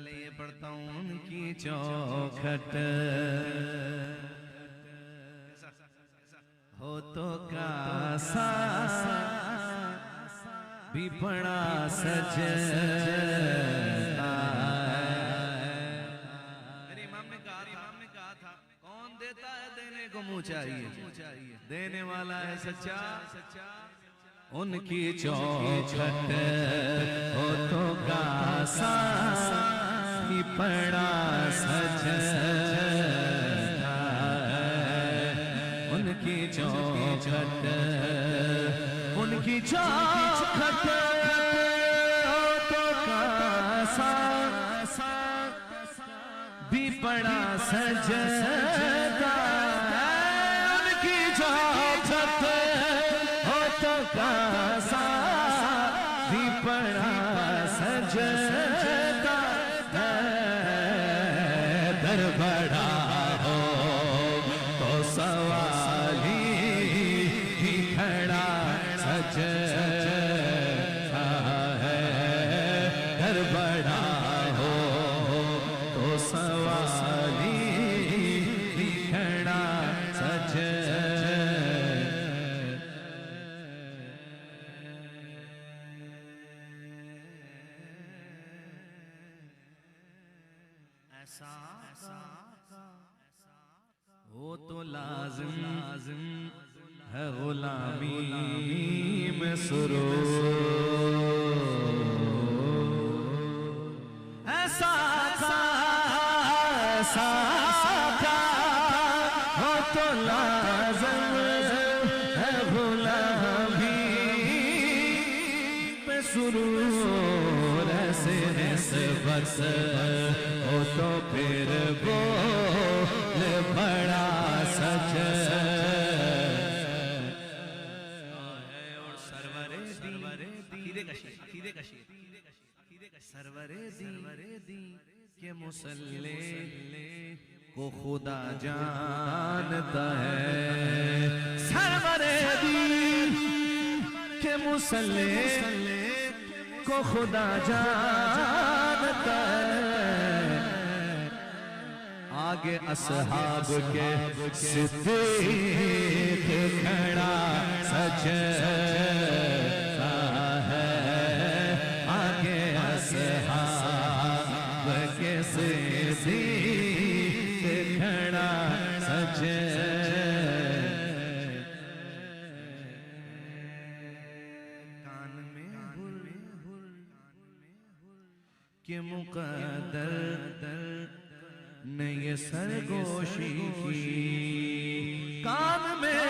पहले ये पढ़ता हूँ उनकी चौखट हो तो कासा भी बड़ा सजता मेरे इमाम ने कहा था कौन देता है देने को मुँह चाहिए देने वाला है सच्चा उनकी चौखट हो तो कासा भी बड़ा सजता उनकी चौखट उनकी चौखट हो तो कासा भी बड़ा सजता उनकी चौखट हो तो कासा भी बड़ा सजता दर बड़ा हो तो सवाली ही खड़ा सजता है दर बड़ा हो तो सवाली ही खड़ा सजता वो तो लाजिम है गुलामी में सुरूर ऐसा हो तो लाजिम है गुलामी में सुरूर ऐसे बस हो तो फिर वो बड़ा सच और सरवरे दी के मुसल्ले को खुदा जानता है सरवरे दी के मुसल्ले को खुदा जानता है आगे असहाब के सिद्दीक खड़ा सजता है आगे असहाब के सिद्दीक खड़ा सजता कान में के मुकद्दर ने ये सरगोशी की कान में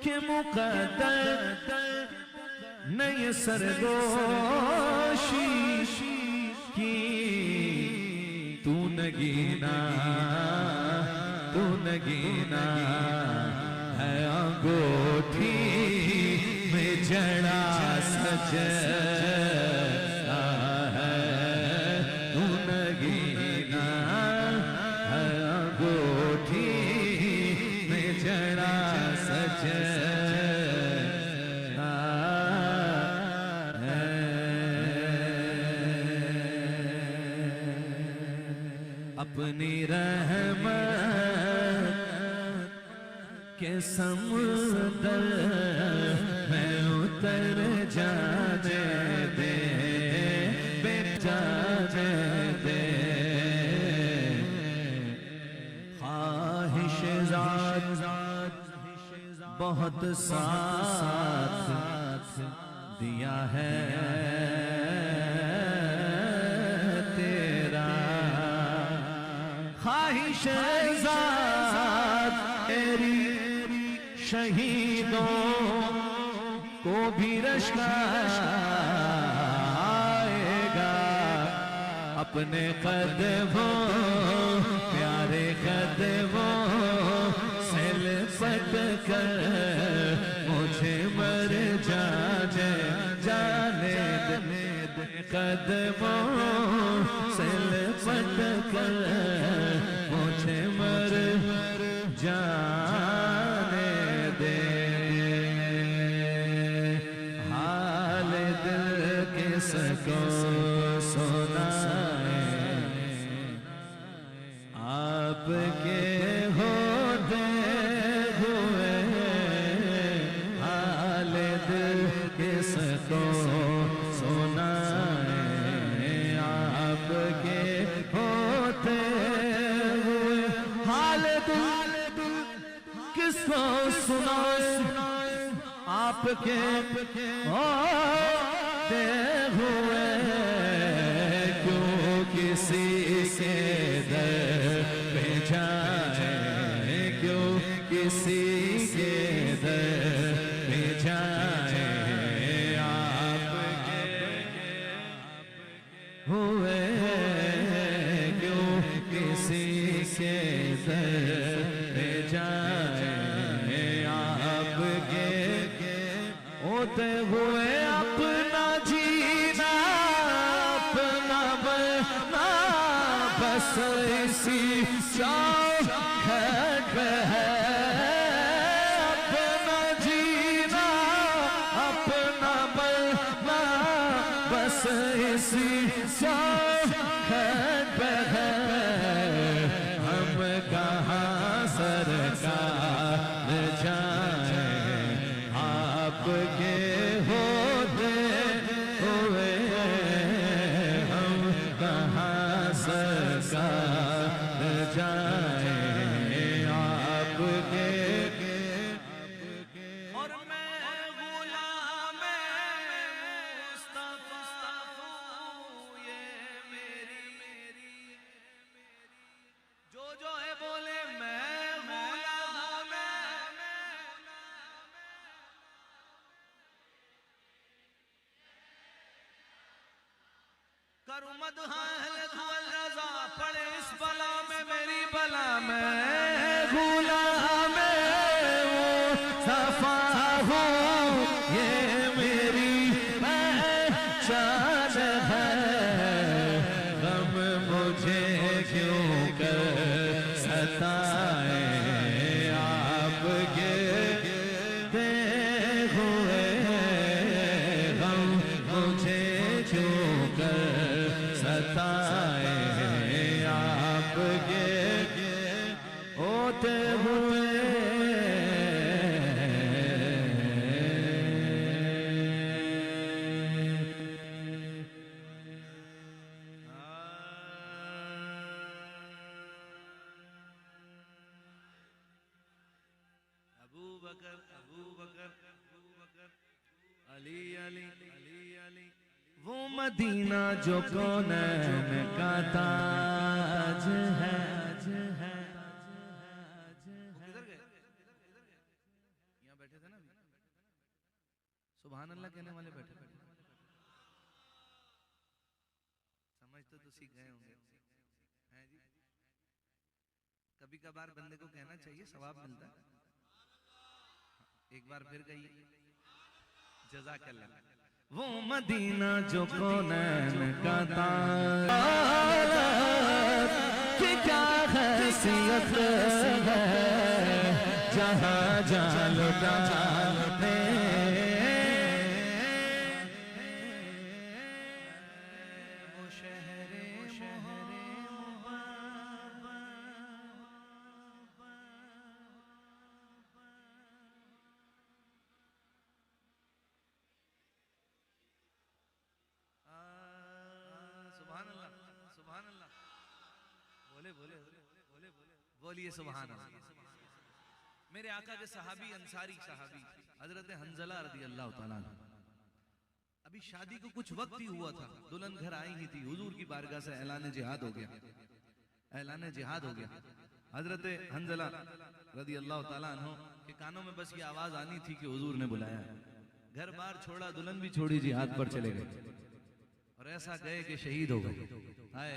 के मुकद्दर ने ये सरगोशी की तू नगीना है अंगूठी में जड़ा सजता है तू नगीना है अंगूठी में जड़ा सजता है अपनी रहमत के समुद्र में उतर जाने दे जाने दे ख्वाहिश ज़ात बहुत साथ दिया है तेरा ख्वाहिश ज़ात तेरी शहीदों को भी रश्क आएगा अपने कदमों प्यारे कदमों से लिपट कर मुझे मर जाने दे कदमों से लिपट कर मुझे मर जाने दे हाल दिल के किसको सुनाए, आपके होते हुए हाल दिल किसको सुनाए, आपके होते हुए हाल दिल किसको सुनाए, आपके होते हुए क्यों किसी के दर पे जाए, क्यों किसी के दर पे जाए, आपके हुए क्यों किसी के दर पे जाए, आपके होते हुए अपना जीना अपना बना बस इसी चौखट पे है, अपना जीना अपना बना बस इसी चौखट पे है, हम कहाँ सरकार जाए, आपके होते हुए हम कहाँ सरकार जाए, आपके और मैं गुलाम मुस्तफा हूँ, ये मेरी जो है बोले मैं गुलाम करूं मदहा पड़े इस बला में मेरी बला में, गुलाम मुस्तफा हूँ, ये मेरी पहचान है, गम मुझे क्यों कर सताए, आपके दे हुए गम मुझे क्यों कर सताए, आपके होते हुए अबू बकर अली अली अली अली, वो मदीना जो कौनैन का ताज है, किधर गए? यहाँ बैठे थे ना, सुभान अल्लाह कहने वाले बैठे बैठे समझ तो सीख गए होंगे हैं जी। कभी कभार बंदे को कहना चाहिए, सवाब मिलता है। एक बार फिर कहिए जज़ाकल्लाह। वो मदीना जो कौनैन का ताज की क्या हैसियत है, जहाँ जान लुटाने वो शहरे बोलिए सुभान अल्लाह। मेरे आका के सहाबी अंसारी सहाबी हजरत हंजला रदी अल्लाह ताला अन्हु, अभी शादी को कुछ वक्त ही हुआ था, दुल्हन घर आई ही थी, हुजूर की बारगाह से ऐलान जिहाद हो गया, ऐलान जिहाद हो गया। हजरत हंजला रदी अल्लाह ताला अन्हु के कानों में बस ये आवाज आनी थी कि हुजूर ने बुलाया, घर बार छोड़ा, दुल्हन भी छोड़ी, जिहाद पर चले गए और ऐसा गए कि शहीद हो गए। हाय,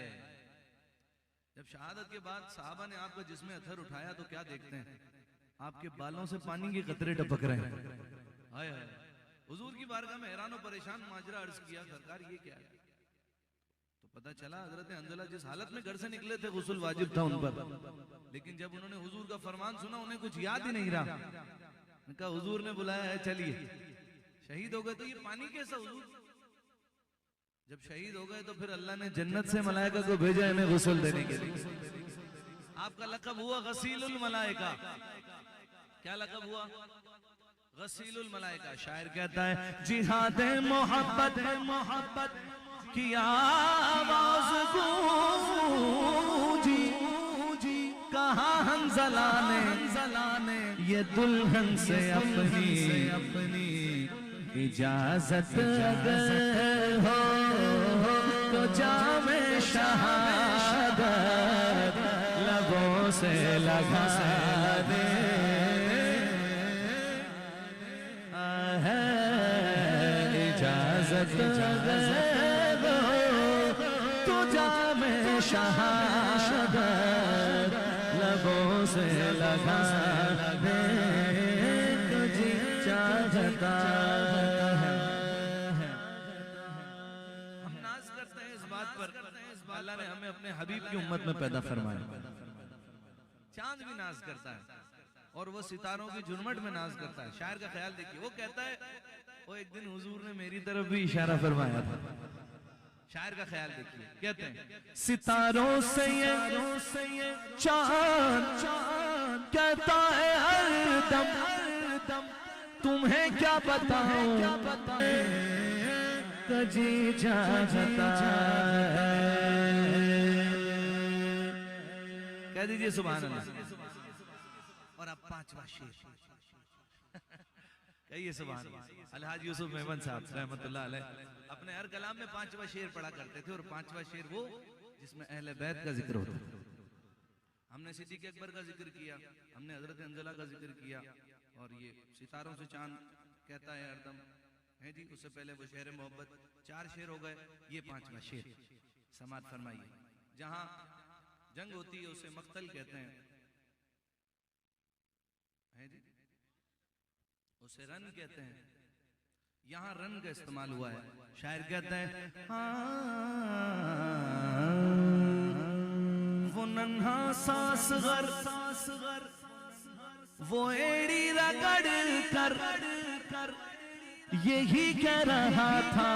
जब शहादत के बाद साहबा ने आपका जिस्म अथर उठाया तो क्या देखते हैं, आपके बालों से पानी के कतरे टपक रहे हैं। हाय हाय, हुजूर की बारगाह में हैरान और परेशान माजरा अर्ज किया, सरकार ये क्या है? तो पता चला हजरत हंजला जिस हालत में घर से निकले थे गुस्ल वाजिब था उन पर, लेकिन जब उन्होंने हुजूर का फरमान सुना उन्हें कुछ याद ही नहीं रहा। उनका हुजूर ने बुलाया है, चलिए। शहीद हो गए तो ये पानी कैसा हुजूर? जब शहीद हो गए तो फिर अल्लाह ने जन्नत से मलाइका को भेजा इन्हें गुस्ल देने के लिए। आपका लक़ब हुआ गसीलुल मलाइका। क्या लक़ब हुआ? गसीलुल मलाइका। शायर कहता है जिहादे मोहब्बत की आवाज गूंजी, कहा हंज़ला ने ये दुल्हन से अपनी इजाजत अगर हो तो जामे शहादत लबों से लगा दे। इजाजत अगर हो तो जामे शहादत लबों से लगा दे। तुझे चाहता अल्लाह ने हमें अपने हबीब की उम्मत में पैदा फरमाया। चांद भी नाज करता है और वो सितारों की झुरमट में नाज करता है। शायर का ख्याल देखिए, वो कहता है वो एक दिन हुजूर ने मेरी तरफ भी इशारा फरमाया था। शायर का ख्याल देखिए, कहते हैं सितारों से ये चांद कहता है हर दम तुम्हें क्या बताऊं जी जाता। कह दीजिए सुभान अल्लाह। और अब पांचवा शेर कहिए सुभान अल्लाह। अलहाज यूसुफ मेमन साहब रहमतुल्लाह अलैह अपने हर कलाम में पांचवा शेर पढ़ा करते थे। और पांचवा शेर वो जिसमें अहले बैत का जिक्र होता है। हमने सिद्दीक़ अकबर का जिक्र किया, हमने हजरत हंज़ला का जिक्र किया, और ये सितारों से चांद कहता है हरदम है जी। उससे पहले वो शेर मोहब्बत। 4 शेर हो गए, ये 5वां शेर समात फरमाइए। जहां जंग होती है उसे मक्तल कहते हैं, है जी, उसे रन कहते हैं। यहां रन का इस्तेमाल हुआ है। शायर कहते हैं वो नन्हा सासगर वो एड़ी रगड़ कर यही कह रहा था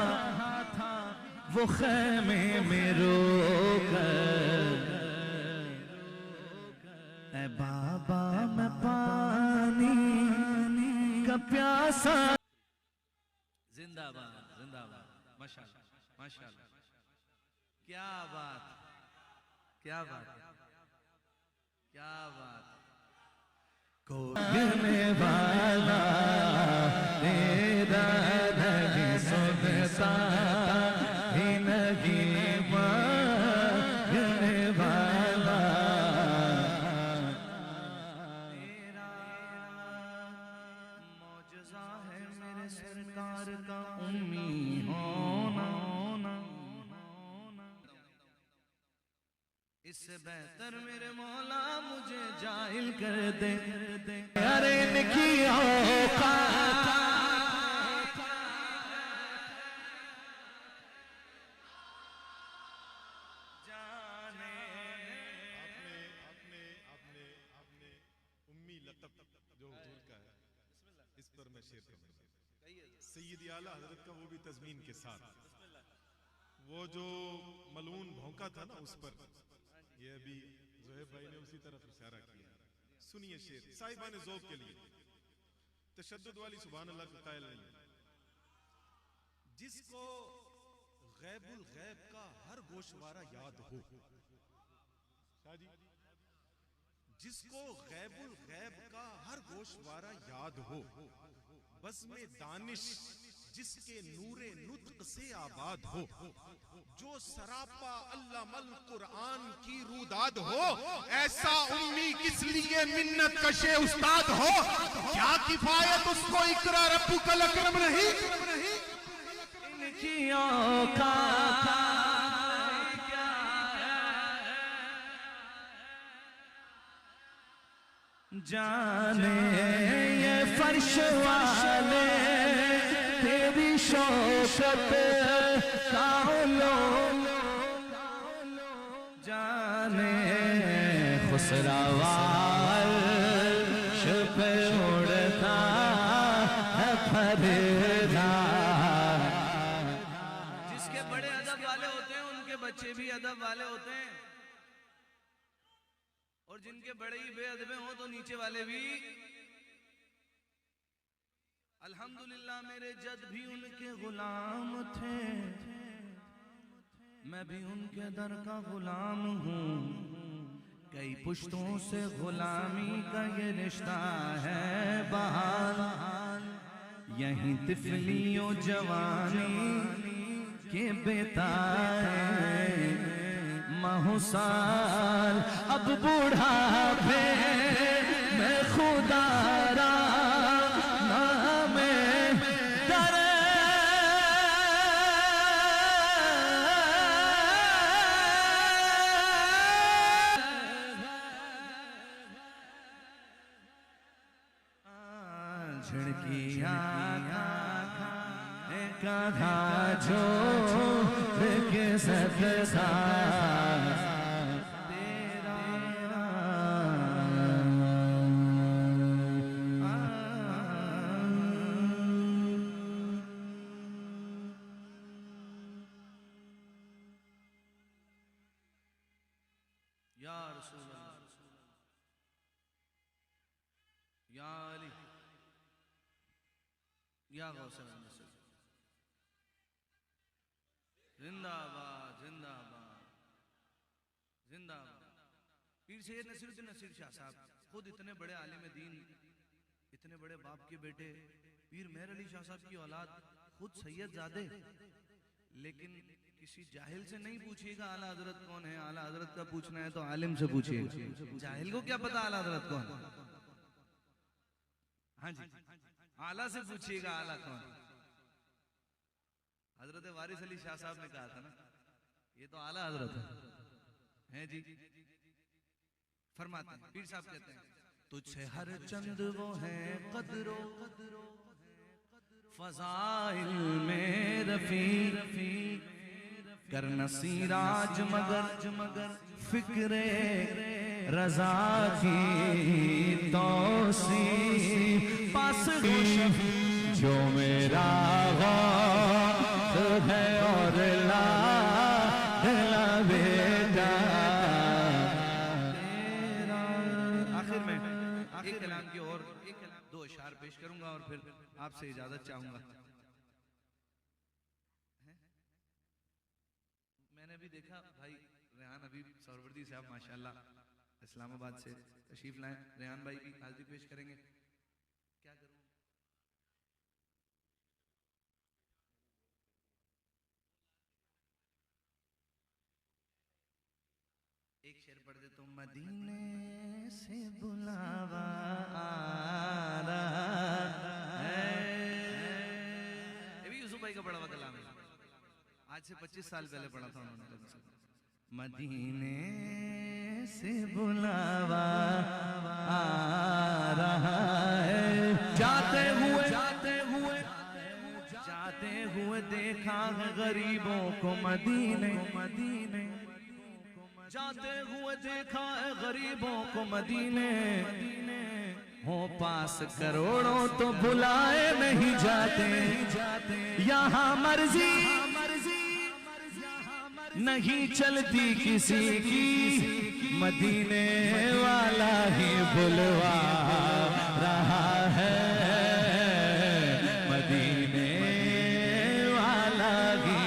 वो ख़ैमे में रोकर ऐ बाबा मैं पानी का प्यासा। जिंदाबाद जिंदाबाद, माशाअल्लाह माशाअल्लाह, क्या बात क्या बात क्या बात। कोने वाला तेरा नहीं सुनता ही नहीं मांगने वाला तेरा मौजज़ा है मेरे सरकार का उम्मी होना। इससे बेहतर मेरे मौला मुझे जाहिल कर दे। अरे निकी औकात जाने। आपने उम्मी लक़ब जो हुजूर का है, इस पर मैं शेर करूंगा। सैयद आला हजरत का वो भी तज़मीन के साथ, वो जो मलून भौंका था ना, उस पर ये अभी ज़ोहैब भाई ने उसी तरफ इशारा किया। सुनिए शेर साहिबान ज़ौक़ के लिए। तशद्दुद वाली सुभान अल्लाह का कायल नहीं। जिसको गैबुल गैब का हर गोशवारा याद हो, शादी, जिसको गैबुल गैब का हर गोशवारा याद हो, बस में दानिश जिसके नूरे नुत्क से आबाद हो, जो सरापा अल्लामल कुरान की रूदाद हो, ऐसा उम्मी किस लिए मिन्नत कशे उस्ताद हो। क्या किफायत उसको इकरा रब्बुकल अकरम नहीं। इनकी औकात क्या जाने ये फर्श वाले तेरी शौकत का लो जाने खुसरावार पे उड़ता है फरिदा। जिस जिसके बड़े अदब वाले होते हैं उनके बच्चे भी अदब वाले होते हैं, और जिनके बड़े ही बेअदबे हों तो नीचे वाले भी। अल्हम्दुलिल्लाह मेरे जद भी उनके गुलाम थे, मैं भी उनके दर का गुलाम हूँ। कई पुश्तों से गुलामी का ये रिश्ता है बहाल, यहीं तिफलियों जवानी के बेताए महुसाल। अब बूढ़ापे मैं खुदारा जो के सदका तेरा या रसूल अल्लाह या अली या गौसे जिंदाबाद जिंदाबाद जिंदाबाद। पीर सैयद नसीरुद्दीन नसीर शाह साहब खुद इतने बड़े आलिम दीन, इतने बड़े बाप के बेटे, पीर मेहर अली शाह साहब की औलाद, खुद सैयद ज़ादे, लेकिन किसी जाहिल से नहीं पूछिएगा आला हजरत कौन है। आला हजरत का पूछना है तो आलिम से पूछिएगा, जाहिल को क्या पता आला हजरत कौन। हाँ जी, आला से पूछिएगा आला कौन। हजरत वारिस अली शाह साहब ने कहा था ना, ये तो आला हजरत है जी। फरमाते हैं पीर साहब कहते हैं, तुझसे हर चंद वो है कदरो फजाइल में रफी, कर नसीराज मगर फिक्रे रजा की तौसी पास जो मेरा है और ला बेटा तेरा। आखिर में एक कलाम की और दो अशार पेश करूंगा और फिर आपसे इजाजत चाहूंगा। मैंने भी देखा भाई रेहान हबीब सरवर्दी साहब माशाल्लाह इस्लामाबाद से तशरीफ लाए। रेहान भाई की हाजिरी पेश करेंगे। क्या करूं, एक शेर पढ़ दे तो मदीने से बुलावा आ रहा है। ये भी यूसुफ भाई का बड़ा कलाम है, आज से 25 साल पहले पढ़ा था उन्होंने। मदीने से बुलावा आ रहा है, जाते हुए देखा है गरीबों को मदीने, जाते हुए देखा है गरीबों को मदीने। हो पास करोड़ों तो बुलाए नहीं जाते, यहाँ मर्जी नहीं चलती किसी की, मदीने वाला ही बुलवा रहा है, मदीने वाला ही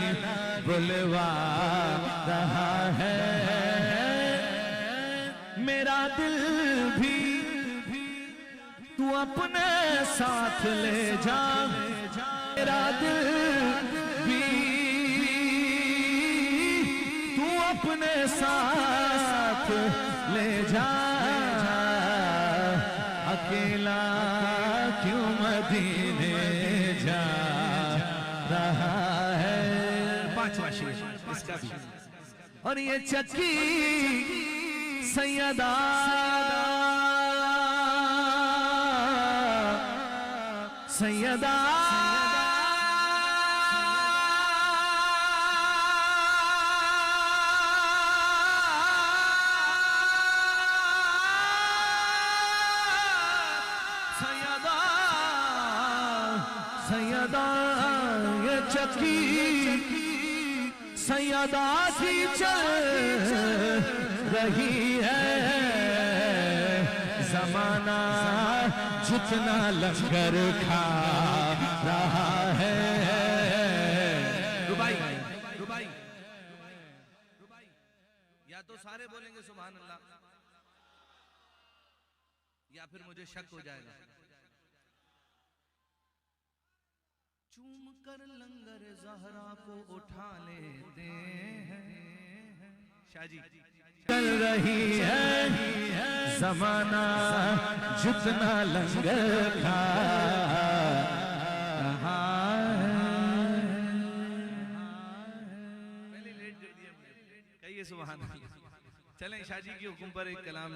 बुलवा रहा है। मेरा दिल भी तू अपने साथ ले जा, मेरा दिल भी तू अपने साथ ले जा, अकेला क्यों मदीने जा रहा है। पांचवा शेर इसका भी। और ये चक्की सैयदा सैयदा सैयदा ये चक्की सैयदा की चल रही है जमाना जितना लंगर खा रहा है। रुबाई रुबाई रुबाई, या तो सारे बोलेंगे सुभान अल्लाह या फिर मुझे शक हो जाएगा। चूम कर लंगर ज़हरा को उठा लेते हैं। शाह जी चल रही है जमाना जितना लंगर खा रहा है। पहले लेट कर दिया मुझे, कहिए सुभान अल्लाह। चलें शाह जी के हुक्म पर एक कलाम।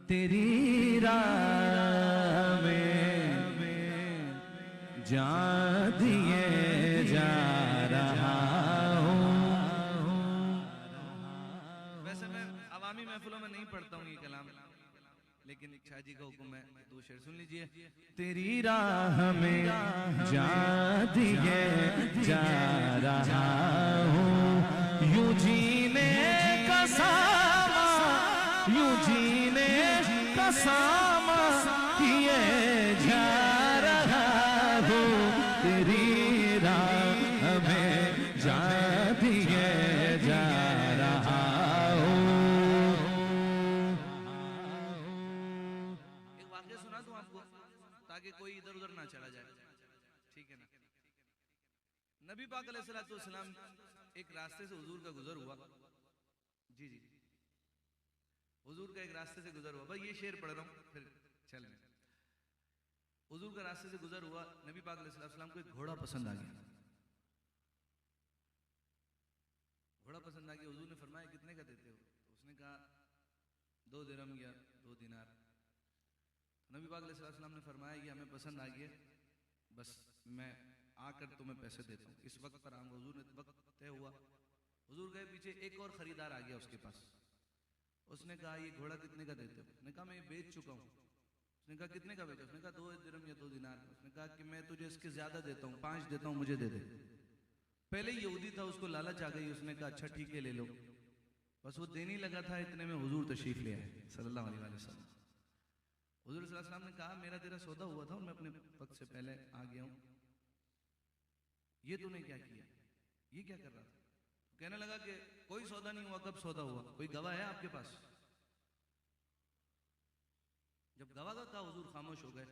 तेरी राह में जा दिए जा रहा हूँ। वैसे मैं अवामी महफिलों में नहीं पढ़ता हूँ ये कलाम, लेकिन शाह जी का हुक्म है, दो शेर सुन लीजिए। तेरी राह में जा दिए जा रहा हूँ। यूं जीने का सामा, यूं जीने का सामा किए जा रहा हूँ। तेरी राह में जा दिए जा रहा हूँ। एक वाक़या सुना दूं आपको ताकि कोई इधर उधर ना चला जाए, ठीक है ना। नबी पाक अलैहिस्सलाम एक रास्ते से हुजूर का गुजर हुआ। जी जी, हुजूर का एक रास्ते से गुजर हुआ। भाई ये शेर पढ़ रहा हूँ फिर चलें। हुजूर का रास्ते से गुजर हुआ, नबी पाक अलैहिस्सलाम को एक घोड़ा पसंद आ गया। घोड़ा पसंद आ गया, हुजूर ने फरमाया कितने का देते हो? तो उसने कहा 2 दिरहम या 2 दिनार। नबी पाक अलैहिस्सलाम ने फरमाया ये हमें पसंद आ गया, बस मैं आकर तुम्हें पैसे देता हूँ, इस वक्त पर आऊँगा। हुजूर ने वक्त तय हुआ, हुजूर गए पीछे, एक और खरीदार आ गया उसके पास। उसने कहा ये घोड़ा कितने का देते हो? उसने कहा मैं ये बेच चुका हूँ। उसने कहा कितने का बेचा? उसने कहा 2 दिरहम या 2 दिनार। उसने कहा कि मैं तुझे इसके ज्यादा देता हूँ, 5 देता हूँ, मुझे दे दे। पहले यहूदी था, उसको लालच आ गई, उसने कहा अच्छा ठीक है ले लो। बस वो देने लगा था, इतने में हुजूर तशरीफ ले आए सल्लल्लाहु अलैहि वसल्लम। हुजूर सल्लल्लाहु अलैहि वसल्लम ने कहा मेरा तेरा सौदा हुआ था और मैं अपने वक्त से पहले आ गया हूँ, ये तूने क्या किया, ये क्या कर रहा था? कहने लगा कि कोई सौदा नहीं हुआ। कब सौदा हुआ? कोई गवाह है आपके पास? जब गवाह का कहा हुजूर खामोश हो गए।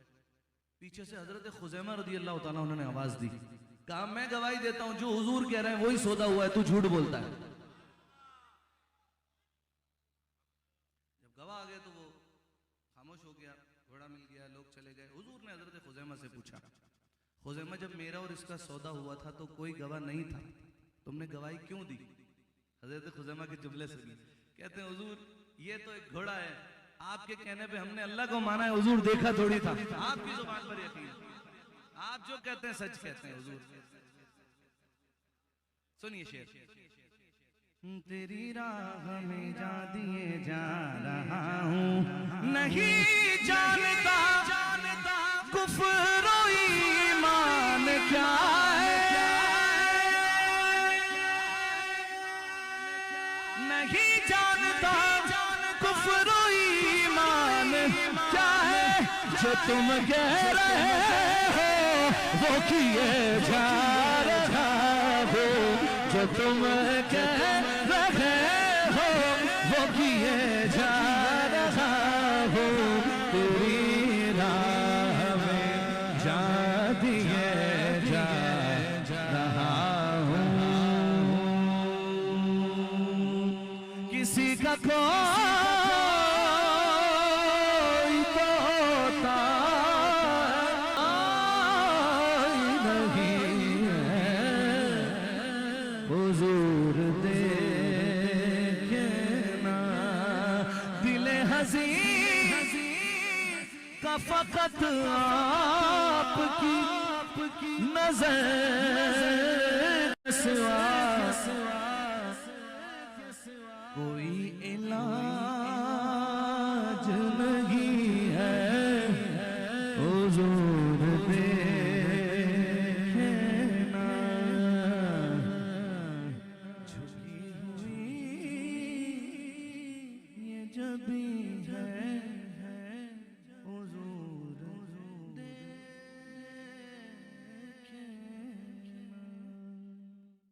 पीछे से हजरत खुजैमा रज़ी अल्लाह ताला उन्होंने आवाज दी, कहा मैं गवाही देता हूं जो हुजूर कह रहे हैं वही सौदा हुआ है, तू झूठ बोलता है। जब गवाह आ गए तो वो खामोश हो गया, घोड़ा मिल गया, लोग चले गए। हुजूर ने हजरत खुजैमा से पूछा, खुजैमा जब मेरा और इसका सौदा हुआ था तो कोई गवाह नहीं था, तुमने गवाही क्यों दी? हजरत खुजैमा के जुमले से कहते हैं हुजूर ये तो एक घोड़ा है, आपके कहने पे हमने अल्लाह को माना है, हुजूर देखा थोड़ी था। आपकी जुबान पर यकीन, आप जो कहते हैं सच कहते हैं हुजूर। सुनिए शेर। तेरी राह में जा दिए जा रहा हूँ, नहीं जानता कुफ्र और ईमान क्या है, नहीं जानता कुफ्र और ईमान क्या है, जो तुम कह रहे हो वो किए जा रहा हो, जो तुम कह रहे हो वो किए जा रहा हो। तेरी राह में जा दिए जा रहा हूँ। किसी का कोई तोता नहीं है, हुजूर देखे ना दिले हज़ीं का फकत आपकी नजर सिवा कोई इलाज नहीं है, हुजूर देखे जबी